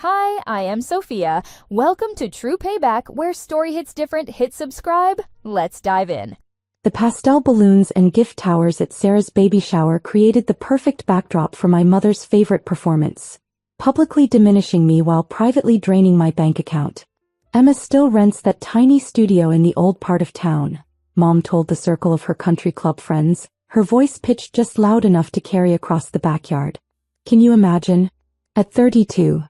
Hi, I am Sophia. Welcome to True Payback, where story hits different. Hit subscribe. Let's dive in. The pastel balloons and gift towers at Sarah's baby shower created the perfect backdrop for my mother's favorite performance, publicly diminishing me while privately draining my bank account. Emma still rents that tiny studio in the old part of town, Mom told the circle of her country club friends, her voice pitched just loud enough to carry across the backyard. Can you imagine? At 32,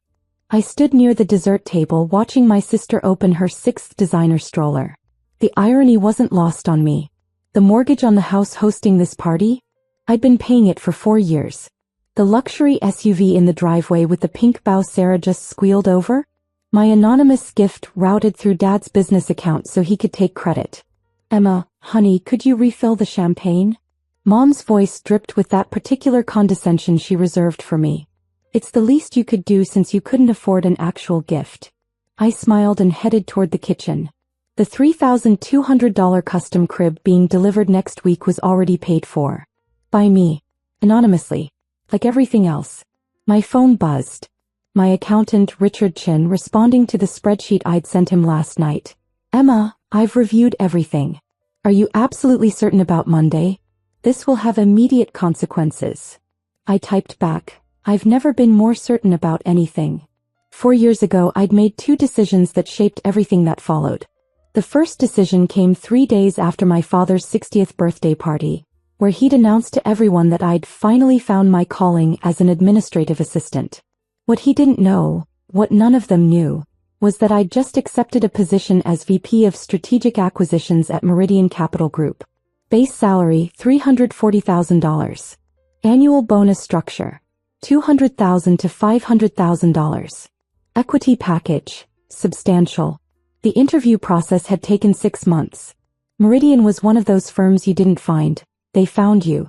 I stood near the dessert table watching my sister open her 6th designer stroller. The irony wasn't lost on me. The mortgage on the house hosting this party? I'd been paying it for 4 years. The luxury SUV in the driveway with the pink bow Sarah just squealed over? My anonymous gift routed through Dad's business account so he could take credit. Emma, honey, could you refill the champagne? Mom's voice dripped with that particular condescension she reserved for me. It's the least you could do since you couldn't afford an actual gift. I smiled and headed toward the kitchen. The $3,200 custom crib being delivered next week was already paid for. By me. Anonymously. Like everything else. My phone buzzed. My accountant, Richard Chin, responding to the spreadsheet I'd sent him last night. Emma, I've reviewed everything. Are you absolutely certain about Monday? This will have immediate consequences. I typed back. I've never been more certain about anything. 4 years ago I'd made 2 decisions that shaped everything that followed. The first decision came 3 days after my father's 60th birthday party, where he'd announced to everyone that I'd finally found my calling as an administrative assistant. What he didn't know, what none of them knew, was that I'd just accepted a position as VP of Strategic Acquisitions at Meridian Capital Group. Base salary, $340,000. Annual bonus structure, $200,000 to $500,000. Equity package, substantial. The interview process had taken 6 months. Meridian was one of those firms you didn't find, they found you.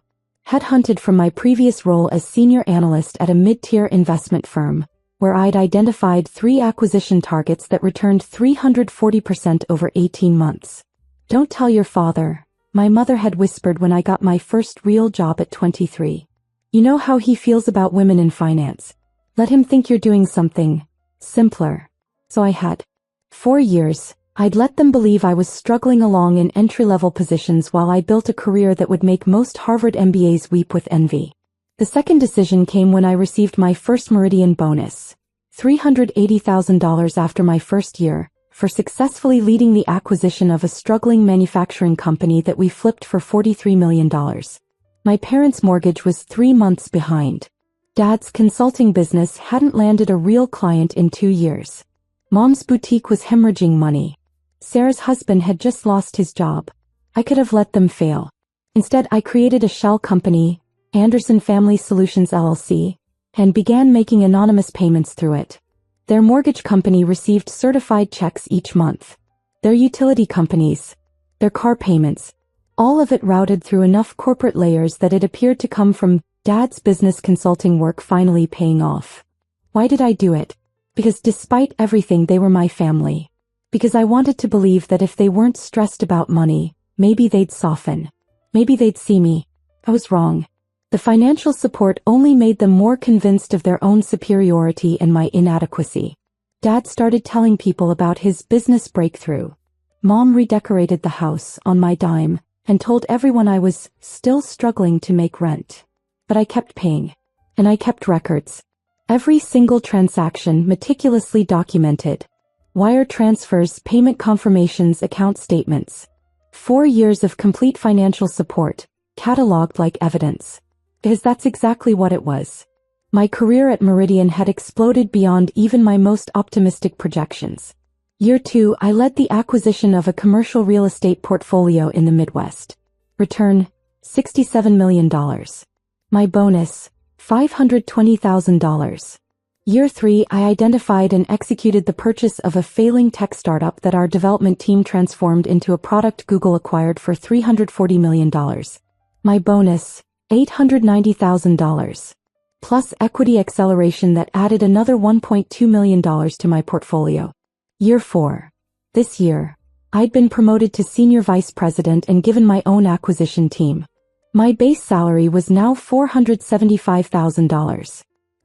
Headhunted from my previous role as senior analyst at a mid-tier investment firm, where I'd identified 3 acquisition targets that returned 340% over 18 months. Don't tell your father, my mother had whispered when I got my first real job at 23. You know how he feels about women in finance. Let him think you're doing something simpler. So I had. 4 years, I'd let them believe I was struggling along in entry-level positions while I built a career that would make most Harvard MBAs weep with envy. The second decision came when I received my first Meridian bonus, $380,000 after my first year, for successfully leading the acquisition of a struggling manufacturing company that we flipped for $43 million. My parents' mortgage was 3 months behind. Dad's consulting business hadn't landed a real client in 2 years. Mom's boutique was hemorrhaging money. Sarah's husband had just lost his job. I could have let them fail. Instead, I created a shell company, Anderson Family Solutions LLC, and began making anonymous payments through it. Their mortgage company received certified checks each month. Their utility companies, their car payments, all of it routed through enough corporate layers that it appeared to come from Dad's business consulting work finally paying off. Why did I do it? Because despite everything they were my family. Because I wanted to believe that if they weren't stressed about money, maybe they'd soften. Maybe they'd see me. I was wrong. The financial support only made them more convinced of their own superiority and my inadequacy. Dad started telling people about his business breakthrough. Mom redecorated the house on my dime and told everyone I was still struggling to make rent. But I kept paying. And I kept records. Every single transaction meticulously documented. Wire transfers, payment confirmations, account statements. 4 years of complete financial support, cataloged like evidence. Because that's exactly what it was. My career at Meridian had exploded beyond even my most optimistic projections. Year 2, I led the acquisition of a commercial real estate portfolio in the Midwest. Return, $67 million. My bonus, $520,000. Year 3, I identified and executed the purchase of a failing tech startup that our development team transformed into a product Google acquired for $340 million. My bonus, $890,000. Plus equity acceleration that added another $1.2 million to my portfolio. Year 4. This year, I'd been promoted to senior vice president and given my own acquisition team. My base salary was now $475,000.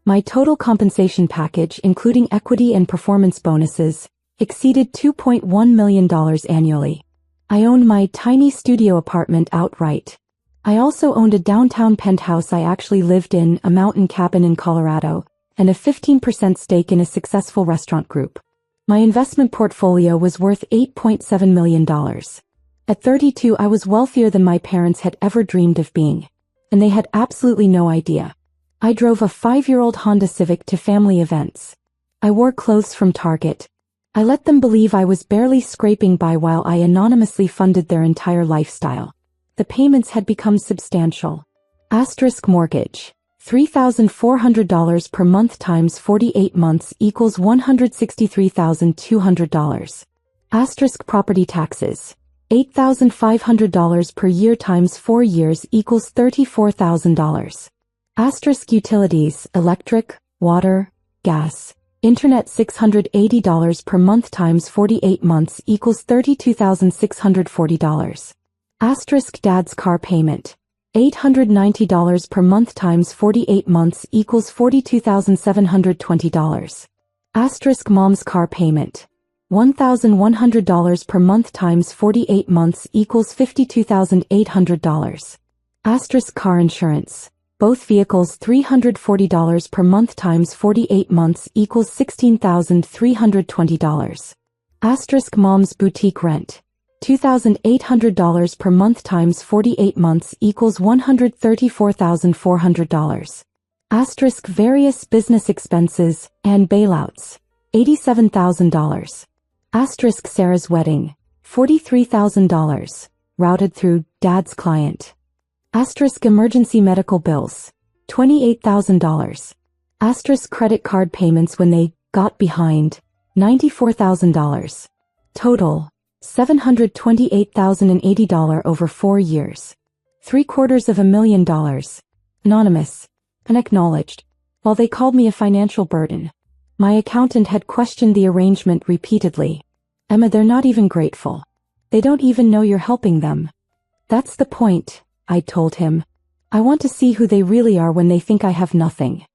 My total compensation package, including equity and performance bonuses, exceeded $2.1 million annually. I owned my tiny studio apartment outright. I also owned a downtown penthouse I actually lived in, a mountain cabin in Colorado, and a 15% stake in a successful restaurant group. My investment portfolio was worth $8.7 million. At 32, I was wealthier than my parents had ever dreamed of being, and they had absolutely no idea. I drove a 5-year-old Honda Civic to family events. I wore clothes from Target. I let them believe I was barely scraping by while I anonymously funded their entire lifestyle. The payments had become substantial. Asterisk mortgage. $3,400 per month times 48 months equals $163,200. Asterisk property taxes. $8,500 per year times 4 years equals $34,000. Asterisk utilities, electric, water, gas, internet $680 per month times 48 months equals $32,640. Asterisk dad's car payment. $890 per month times 48 months equals $42,720. Asterisk mom's car payment. $1,100 per month times 48 months equals $52,800. Asterisk car insurance. Both vehicles $340 per month times 48 months equals $16,320. Asterisk mom's boutique rent. $2,800 per month times 48 months equals $134,400. Asterisk various business expenses and bailouts. $87,000. Asterisk Sarah's wedding. $43,000. Routed through dad's client. Asterisk emergency medical bills. $28,000. Asterisk credit card payments when they got behind. $94,000. Total. $728,080 over 4 years. $728,000. Anonymous. Unacknowledged. While they called me a financial burden, my accountant had questioned the arrangement repeatedly. Emma, they're not even grateful. They don't even know you're helping them. That's the point, I told him. I want to see who they really are when they think I have nothing.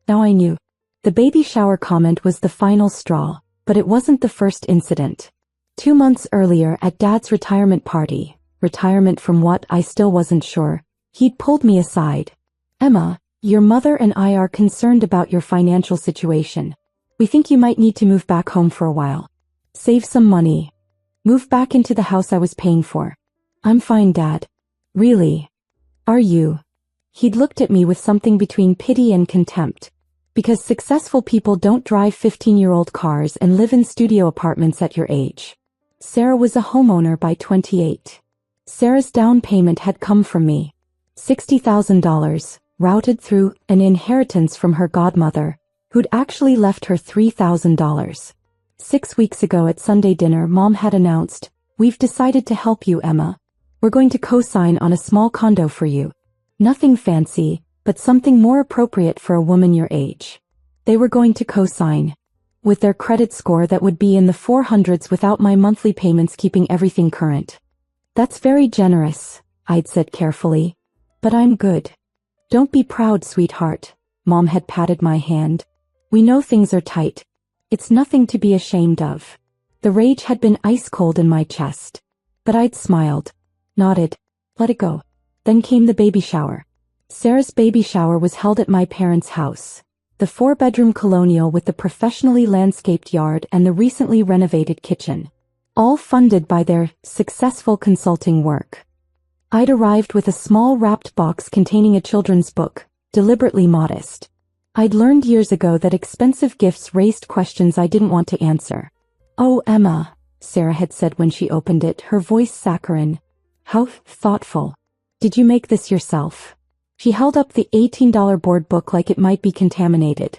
Now I knew. The baby shower comment was the final straw, but it wasn't the first incident. 2 months earlier at Dad's retirement party, retirement from what I still wasn't sure, he'd pulled me aside. Emma, your mother and I are concerned about your financial situation. We think you might need to move back home for a while. Save some money. Move back into the house I was paying for. I'm fine, Dad. Really? Are you? He'd looked at me with something between pity and contempt. Because successful people don't drive 15-year-old cars and live in studio apartments at your age. Sarah was a homeowner by 28. Sarah's down payment had come from me. $60,000, routed through an inheritance from her godmother, who'd actually left her $3,000. 6 weeks ago at Sunday dinner, Mom had announced, "We've decided to help you, Emma. We're going to co-sign on a small condo for you. Nothing fancy, but something more appropriate for a woman your age." They were going to co-sign. With their credit score that would be in the 400s without my monthly payments keeping everything current. That's very generous, I'd said carefully. But I'm good. Don't be proud, sweetheart. Mom had patted my hand. We know things are tight. It's nothing to be ashamed of. The rage had been ice cold in my chest. But I'd smiled, nodded, let it go. Then came the baby shower. Sarah's baby shower was held at my parents' house. The 4-bedroom colonial with the professionally landscaped yard and the recently renovated kitchen. All funded by their successful consulting work. I'd arrived with a small wrapped box containing a children's book, deliberately modest. I'd learned years ago that expensive gifts raised questions I didn't want to answer. "Oh, Emma," Sarah had said when she opened it, her voice saccharine. "How thoughtful. Did you make this yourself?" She held up the $18 board book like it might be contaminated.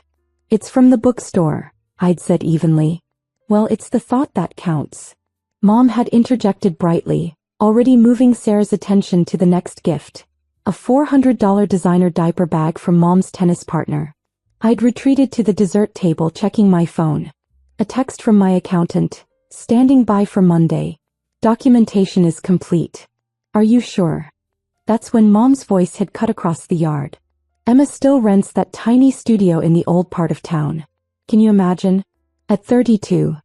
"It's from the bookstore," I'd said evenly. "Well, it's the thought that counts." Mom had interjected brightly, already moving Sarah's attention to the next gift. A $400 designer diaper bag from Mom's tennis partner. I'd retreated to the dessert table checking my phone. A text from my accountant. "Standing by for Monday. Documentation is complete. Are you sure?" That's when Mom's voice had cut across the yard. Emma still rents that tiny studio in the old part of town. Can you imagine? At 32,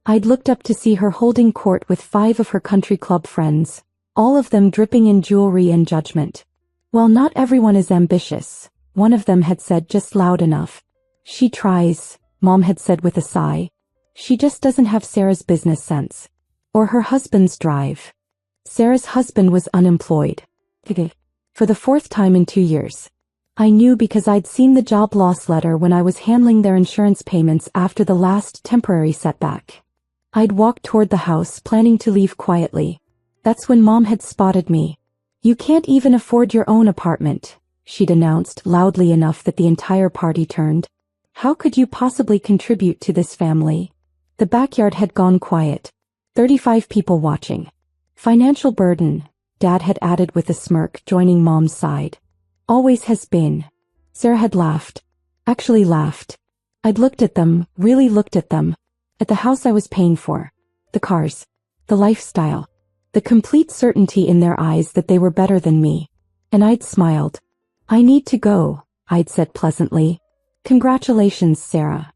I'd looked up to see her holding court with 5 of her country club friends, all of them dripping in jewelry and judgment. Well, not everyone is ambitious, one of them had said just loud enough. She tries, Mom had said with a sigh. She just doesn't have Sarah's business sense. Or her husband's drive. Sarah's husband was unemployed. For the 4th time in 2 years. I knew because I'd seen the job loss letter when I was handling their insurance payments after the last temporary setback. I'd walked toward the house planning to leave quietly. That's when Mom had spotted me. You can't even afford your own apartment, she'd announced loudly enough that the entire party turned. How could you possibly contribute to this family? The backyard had gone quiet. 35 people watching. Financial burden, Dad had added with a smirk, joining Mom's side. Always has been. Sarah had laughed. Actually laughed. I'd looked at them, really looked at them. At the house I was paying for. The cars. The lifestyle. The complete certainty in their eyes that they were better than me. And I'd smiled. I need to go, I'd said pleasantly. Congratulations, Sarah.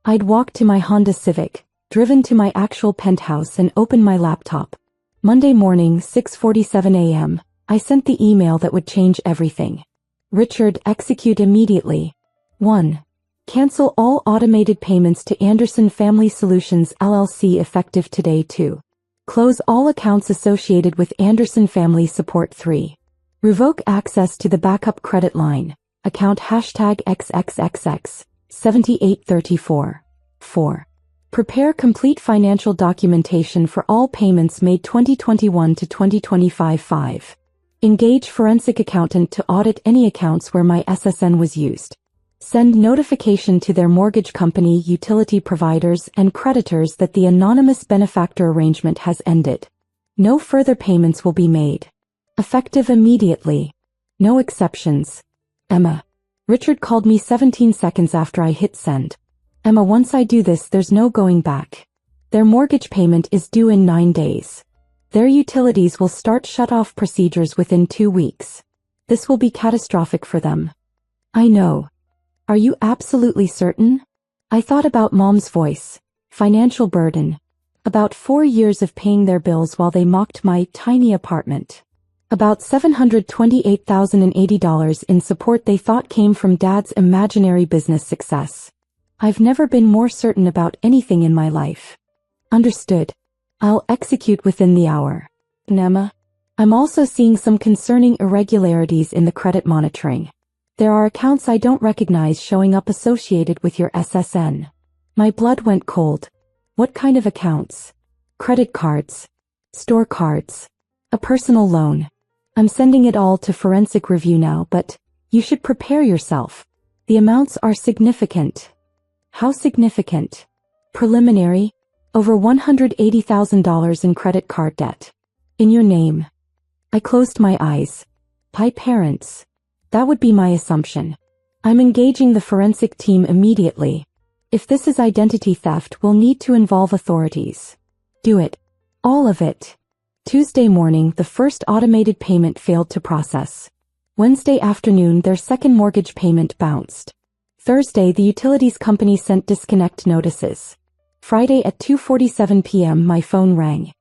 I'd walked to my Honda Civic, driven to my actual penthouse and opened my laptop. Monday morning, 6:47 a.m., I sent the email that would change everything. Richard, execute immediately. 1. Cancel all automated payments to Anderson Family Solutions LLC effective today. 2. Close all accounts associated with Anderson Family Support. 3. Revoke access to the backup credit line, account #XXXX, 7834. 4. Prepare complete financial documentation for all payments made 2021 to 2025. 5. Engage forensic accountant to audit any accounts where my SSN was used. Send notification to their mortgage company, utility providers, and creditors that the anonymous benefactor arrangement has ended. No further payments will be made. Effective immediately. No exceptions. Emma. Richard called me 17 seconds after I hit send. Emma, once I do this, there's no going back. Their mortgage payment is due in 9 days. Their utilities will start shut-off procedures within 2 weeks. This will be catastrophic for them. I know. Are you absolutely certain? I thought about Mom's voice. Financial burden. About 4 years of paying their bills while they mocked my tiny apartment. About $728,080 in support they thought came from Dad's imaginary business success. I've never been more certain about anything in my life. Understood. I'll execute within the hour. Emma, I'm also seeing some concerning irregularities in the credit monitoring. There are accounts I don't recognize showing up associated with your SSN. My blood went cold. What kind of accounts? Credit cards. Store cards. A personal loan. I'm sending it all to forensic review now, but you should prepare yourself. The amounts are significant. How significant? Preliminary. Over $180,000 in credit card debt. In your name. I closed my eyes. By parents. That would be my assumption. I'm engaging the forensic team immediately. If this is identity theft, we'll need to involve authorities. Do it. All of it. Tuesday morning, the first automated payment failed to process. Wednesday afternoon, their second mortgage payment bounced. Thursday, the utilities company sent disconnect notices. Friday at 2:47 p.m. my phone rang.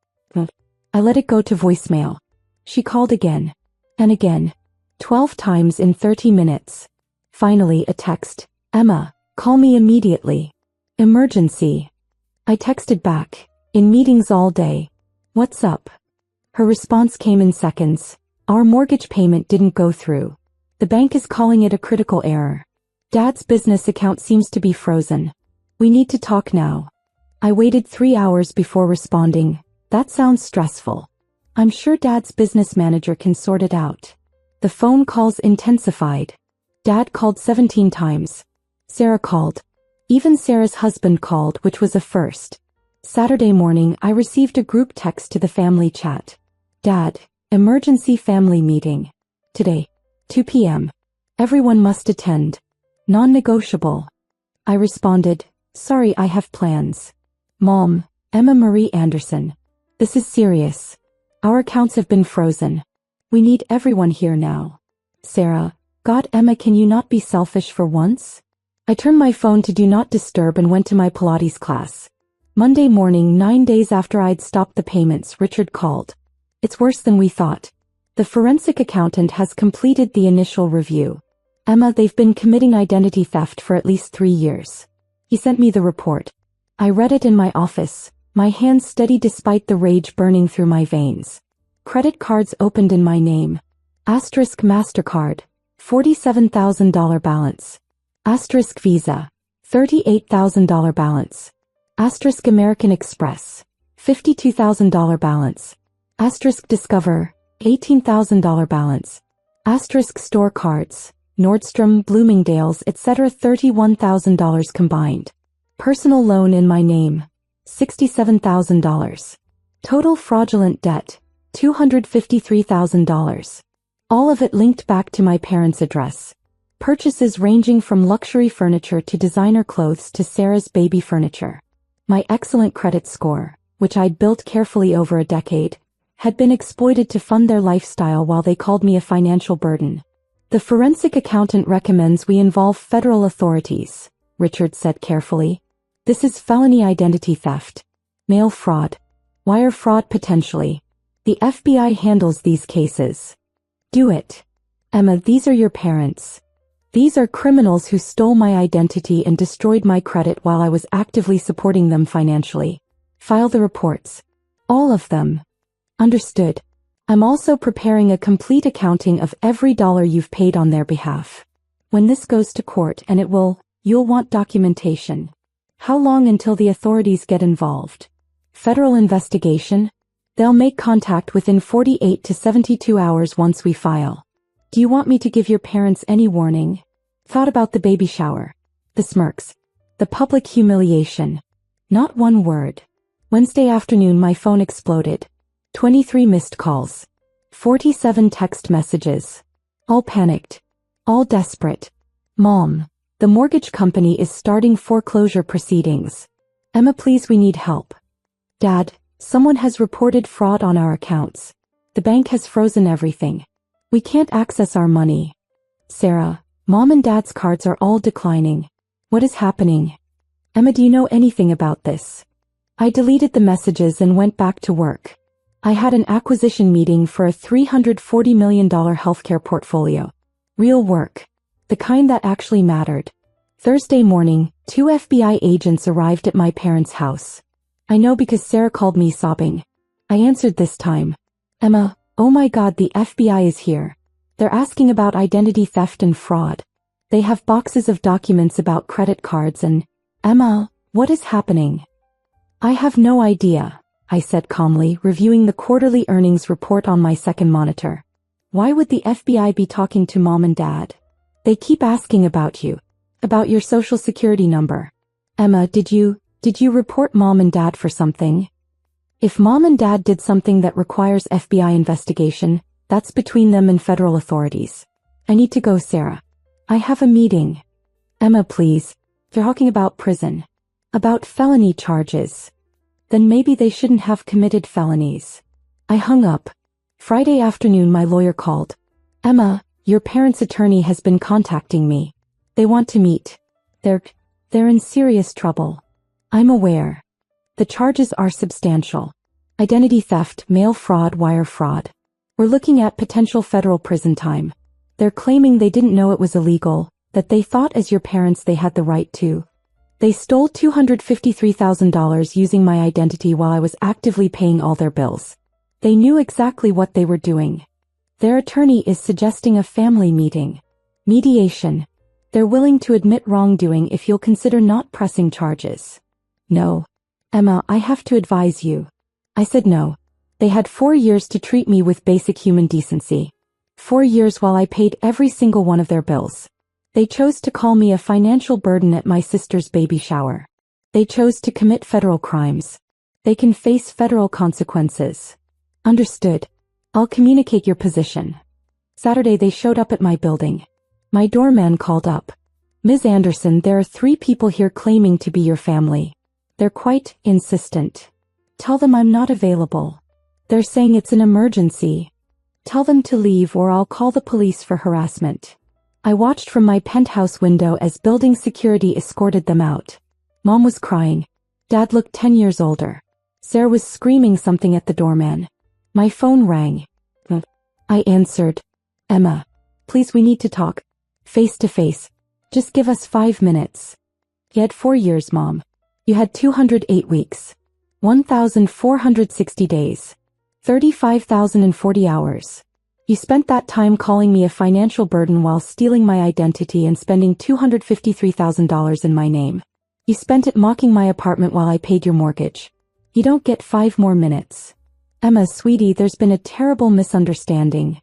I let it go to voicemail. She called again. And again. 12 times in 30 minutes. Finally a text. Emma, call me immediately. Emergency. I texted back. In meetings all day. What's up? Her response came in seconds. Our mortgage payment didn't go through. The bank is calling it a critical error. Dad's business account seems to be frozen. We need to talk now. I waited 3 hours before responding. That sounds stressful. I'm sure Dad's business manager can sort it out. The phone calls intensified. Dad called 17 times. Sarah called. Even Sarah's husband called, which was a first. Saturday morning, I received a group text to the family chat. Dad, emergency family meeting. Today, 2 p.m. Everyone must attend. Non-negotiable. I responded, sorry, I have plans. Mom, Emma Marie Anderson. This is serious. Our accounts have been frozen. We need everyone here now. Sarah, God, Emma, can you not be selfish for once? I turned my phone to do not disturb and went to my Pilates class. Monday morning, 9 days after I'd stopped the payments, Richard called. It's worse than we thought. The forensic accountant has completed the initial review. Emma, they've been committing identity theft for at least 3 years. He sent me the report. I read it in my office, my hands steady despite the rage burning through my veins. Credit cards opened in my name. Asterisk MasterCard, $47,000 balance. Asterisk Visa, $38,000 balance. Asterisk American Express, $52,000 balance. Asterisk Discover, $18,000 balance. Asterisk Store Cards, Nordstrom, Bloomingdale's, etc. $31,000 combined. Personal loan in my name, $67,000. Total fraudulent debt, $253,000. All of it linked back to my parents' address. Purchases ranging from luxury furniture to designer clothes to Sarah's baby furniture. My excellent credit score, which I'd built carefully over a decade, had been exploited to fund their lifestyle while they called me a financial burden. The forensic accountant recommends we involve federal authorities, Richard said carefully. This is felony identity theft. Mail fraud. Wire fraud potentially. The FBI handles these cases. Do it. Emma, these are your parents. These are criminals who stole my identity and destroyed my credit while I was actively supporting them financially. File the reports. All of them. Understood. I'm also preparing a complete accounting of every dollar you've paid on their behalf. When this goes to court, and you'll want documentation. How long until the authorities get involved? Federal investigation? They'll make contact within 48 to 72 hours once we file. Do you want me to give your parents any warning? Thought about the baby shower. The smirks. The public humiliation. Not one word. Wednesday afternoon my phone exploded. 23 missed calls. 47 text messages. All panicked. All desperate. Mom, the mortgage company is starting foreclosure proceedings. Emma, please, we need help. Dad, someone has reported fraud on our accounts. The bank has frozen everything. We can't access our money. Sarah, Mom and Dad's cards are all declining. What is happening? Emma, do you know anything about this? I deleted the messages and went back to work. I had an acquisition meeting for a $340 million healthcare portfolio. Real work. The kind that actually mattered. Thursday morning, 2 FBI agents arrived at my parents' house. I know because Sarah called me sobbing. I answered this time. Emma, oh my God, the FBI is here. They're asking about identity theft and fraud. They have boxes of documents about credit cards and, Emma, what is happening? I have no idea, I said calmly, reviewing the quarterly earnings report on my second monitor. Why would the FBI be talking to Mom and Dad? They keep asking about you. About your social security number. Emma, did you report Mom and Dad for something? If Mom and Dad did something that requires FBI investigation, that's between them and federal authorities. I need to go, Sarah. I have a meeting. Emma, please. They're talking about prison. About felony charges. Then maybe they shouldn't have committed felonies. I hung up. Friday afternoon my lawyer called. Emma, your parents' attorney has been contacting me. They want to meet. They're in serious trouble. I'm aware. The charges are substantial. Identity theft, mail fraud, wire fraud. We're looking at potential federal prison time. They're claiming they didn't know it was illegal, that they thought as your parents they had the right to. They stole $253,000 using my identity while I was actively paying all their bills. They knew exactly what they were doing. Their attorney is suggesting a family meeting. Mediation. They're willing to admit wrongdoing if you'll consider not pressing charges. No. Emma, I have to advise you. I said no. They had 4 years to treat me with basic human decency. 4 years while I paid every single one of their bills. They chose to call me a financial burden at my sister's baby shower. They chose to commit federal crimes. They can face federal consequences. Understood. I'll communicate your position. Saturday they showed up at my building. My doorman called up. Ms. Anderson, there are 3 people here claiming to be your family. They're quite insistent. Tell them I'm not available. They're saying it's an emergency. Tell them to leave or I'll call the police for harassment. I watched from my penthouse window as building security escorted them out. Mom was crying. Dad looked 10 years older. Sarah was screaming something at the doorman. My phone rang. I answered. Emma, please, we need to talk. Face to face. Just give us 5 minutes. You had 4 years, Mom. You had 208 weeks. 1,460 days. 35,040 hours. You spent that time calling me a financial burden while stealing my identity and spending $253,000 in my name. You spent it mocking my apartment while I paid your mortgage. You don't get 5 more minutes. Emma, sweetie, there's been a terrible misunderstanding.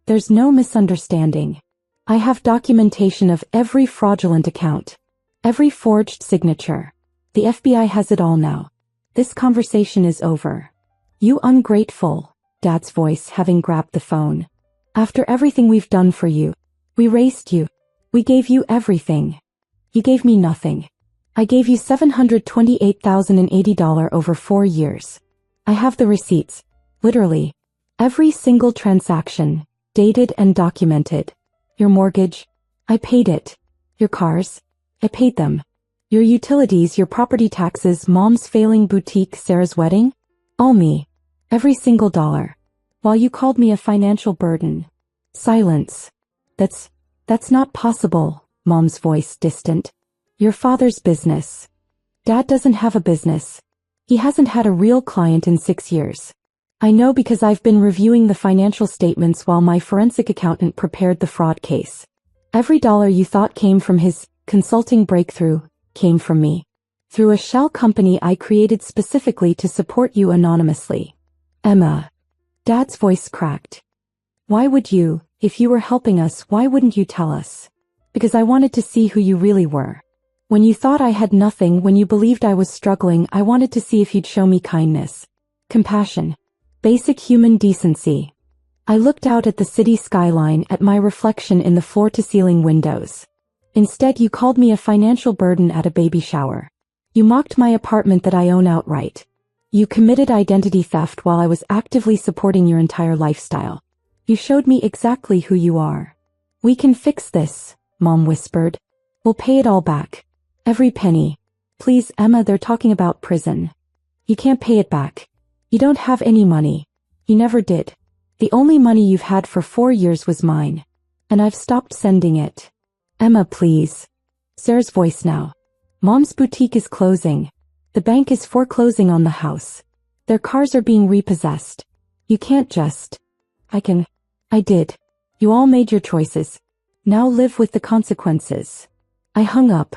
There's no misunderstanding. I have documentation of every fraudulent account. Every forged signature. The FBI has it all now. This conversation is over. You ungrateful, Dad's voice having grabbed the phone. After everything we've done for you. We raised you. We gave you everything. You gave me nothing. I gave you $728,080 over 4 years. I have the receipts. Literally. Every single transaction. Dated and documented. Your mortgage. I paid it. Your cars. I paid them. Your utilities, your property taxes, Mom's failing boutique, Sarah's wedding. All me. Every single dollar. While you called me a financial burden. Silence. That's not possible, Mom's voice distant. Your father's business. Dad doesn't have a business. He hasn't had a real client in 6 years. I know because I've been reviewing the financial statements while my forensic accountant prepared the fraud case. Every dollar you thought came from his consulting breakthrough came from me. Through a shell company I created specifically to support you anonymously. Emma. Dad's voice cracked. Why would you, if you were helping us, why wouldn't you tell us? Because I wanted to see who you really were. When you thought I had nothing, when you believed I was struggling, I wanted to see if you'd show me kindness. Compassion. Basic human decency. I looked out at the city skyline, at my reflection in the floor-to-ceiling windows. Instead, you called me a financial burden at a baby shower. You mocked my apartment that I own outright. You committed identity theft while I was actively supporting your entire lifestyle. You showed me exactly who you are. We can fix this, Mom whispered. We'll pay it all back. Every penny. Please, Emma, they're talking about prison. You can't pay it back. You don't have any money. You never did. The only money you've had for 4 years was mine. And I've stopped sending it. Emma, please. Sarah's voice now. Mom's boutique is closing. The bank is foreclosing on the house. Their cars are being repossessed. You can't just. I did. You all made your choices. Now live with the consequences. I hung up.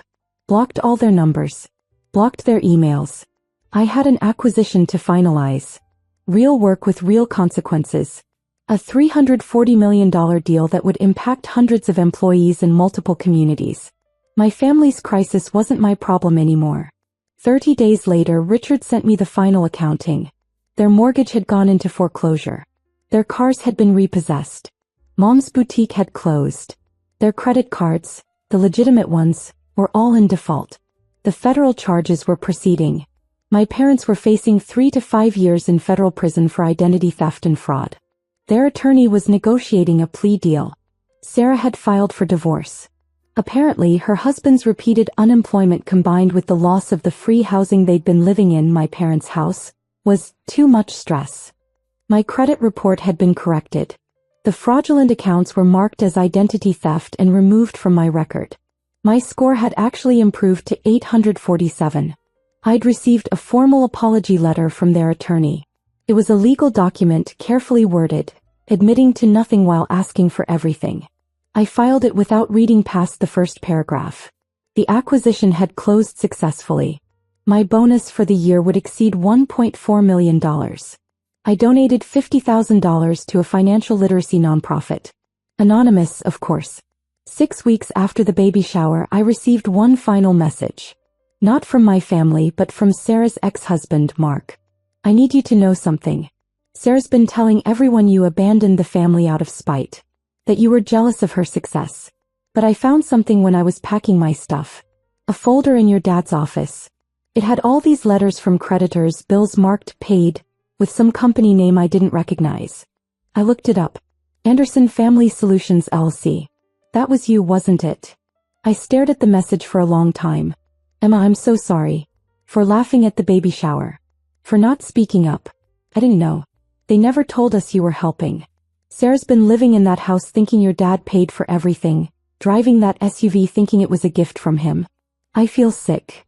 Blocked all their numbers. Blocked their emails. I had an acquisition to finalize. Real work with real consequences. A $340 million deal that would impact hundreds of employees in multiple communities. My family's crisis wasn't my problem anymore. 30 days later, Richard sent me the final accounting. Their mortgage had gone into foreclosure. Their cars had been repossessed. Mom's boutique had closed. Their credit cards, the legitimate ones, were all in default. The federal charges were proceeding. My parents were facing 3 to 5 years in federal prison for identity theft and fraud. Their attorney was negotiating a plea deal. Sarah had filed for divorce. Apparently, her husband's repeated unemployment combined with the loss of the free housing they'd been living in, my parents' house, was too much stress. My credit report had been corrected. The fraudulent accounts were marked as identity theft and removed from my record. My score had actually improved to 847. I'd received a formal apology letter from their attorney. It was a legal document, carefully worded, admitting to nothing while asking for everything. I filed it without reading past the first paragraph. The acquisition had closed successfully. My bonus for the year would exceed $1.4 million. I donated $50,000 to a financial literacy nonprofit. Anonymous, of course. 6 weeks after the baby shower, I received one final message. Not from my family, but from Sarah's ex-husband, Mark. I need you to know something. Sarah's been telling everyone you abandoned the family out of spite. That you were jealous of her success. But I found something when I was packing my stuff. A folder in your dad's office. It had all these letters from creditors, bills marked paid, with some company name I didn't recognize. I looked it up. Anderson Family Solutions LC. That was you, wasn't it? I stared at the message for a long time. Emma, I'm so sorry. For laughing at the baby shower. For not speaking up. I didn't know. They never told us you were helping. Sarah's been living in that house thinking your dad paid for everything, driving that SUV thinking it was a gift from him. I feel sick.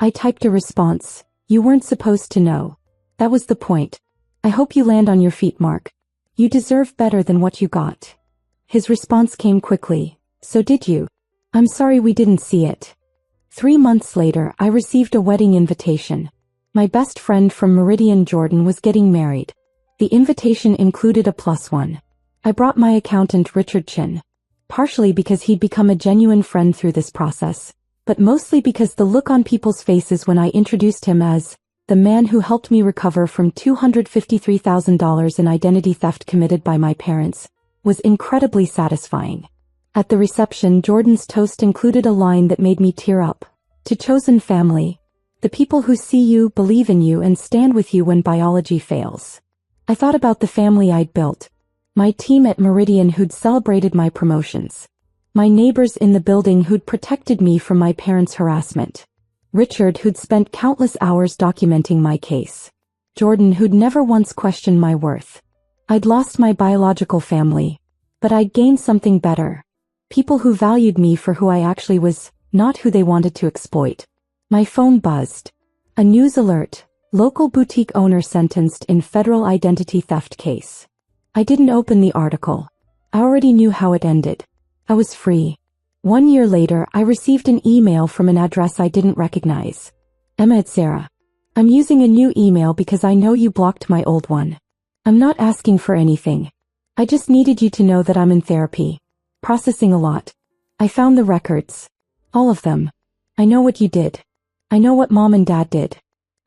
I typed a response. You weren't supposed to know. That was the point. I hope you land on your feet, Mark. You deserve better than what you got. His response came quickly. So did you. I'm sorry we didn't see it. 3 months later, I received a wedding invitation. My best friend from Meridian, Jordan was getting married. The invitation included a +1. I brought my accountant Richard Chin. Partially because he'd become a genuine friend through this process, but mostly because the look on people's faces when I introduced him as the man who helped me recover from $253,000 in identity theft committed by my parents was incredibly satisfying. At the reception, Jordan's toast included a line that made me tear up. To chosen family, the people who see you, believe in you, and stand with you when biology fails. I thought about the family I'd built. My team at Meridian who'd celebrated my promotions. My neighbors in the building who'd protected me from my parents' harassment. Richard who'd spent countless hours documenting my case. Jordan who'd never once questioned my worth. I'd lost my biological family, but I'd gained something better. People who valued me for who I actually was, not who they wanted to exploit. My phone buzzed. A news alert. Local boutique owner sentenced in federal identity theft case. I didn't open the article. I already knew how it ended. I was free. 1 year later, I received an email from an address I didn't recognize. Emma, it's Sarah. I'm using a new email because I know you blocked my old one. I'm not asking for anything. I just needed you to know that I'm in therapy. Processing a lot. I found the records. All of them. I know what you did. I know what Mom and Dad did.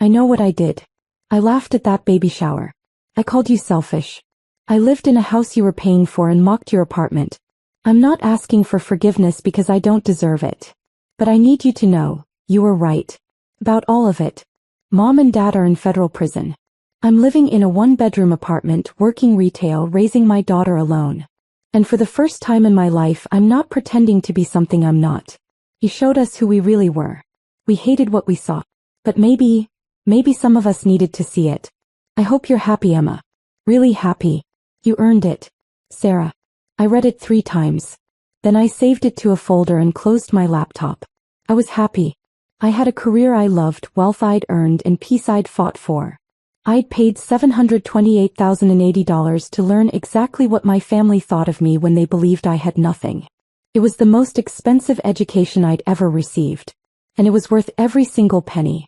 I know what I did. I laughed at that baby shower. I called you selfish. I lived in a house you were paying for and mocked your apartment. I'm not asking for forgiveness because I don't deserve it. But I need you to know, you were right. About all of it. Mom and Dad are in federal prison. I'm living in a 1-bedroom apartment, working retail, raising my daughter alone. And for the first time in my life, I'm not pretending to be something I'm not. You showed us who we really were. We hated what we saw. But maybe some of us needed to see it. I hope you're happy, Emma. Really happy. You earned it. Sarah. I read it 3 times. Then I saved it to a folder and closed my laptop. I was happy. I had a career I loved, wealth I'd earned, and peace I'd fought for. I'd paid $728,080 to learn exactly what my family thought of me when they believed I had nothing. It was the most expensive education I'd ever received. And it was worth every single penny.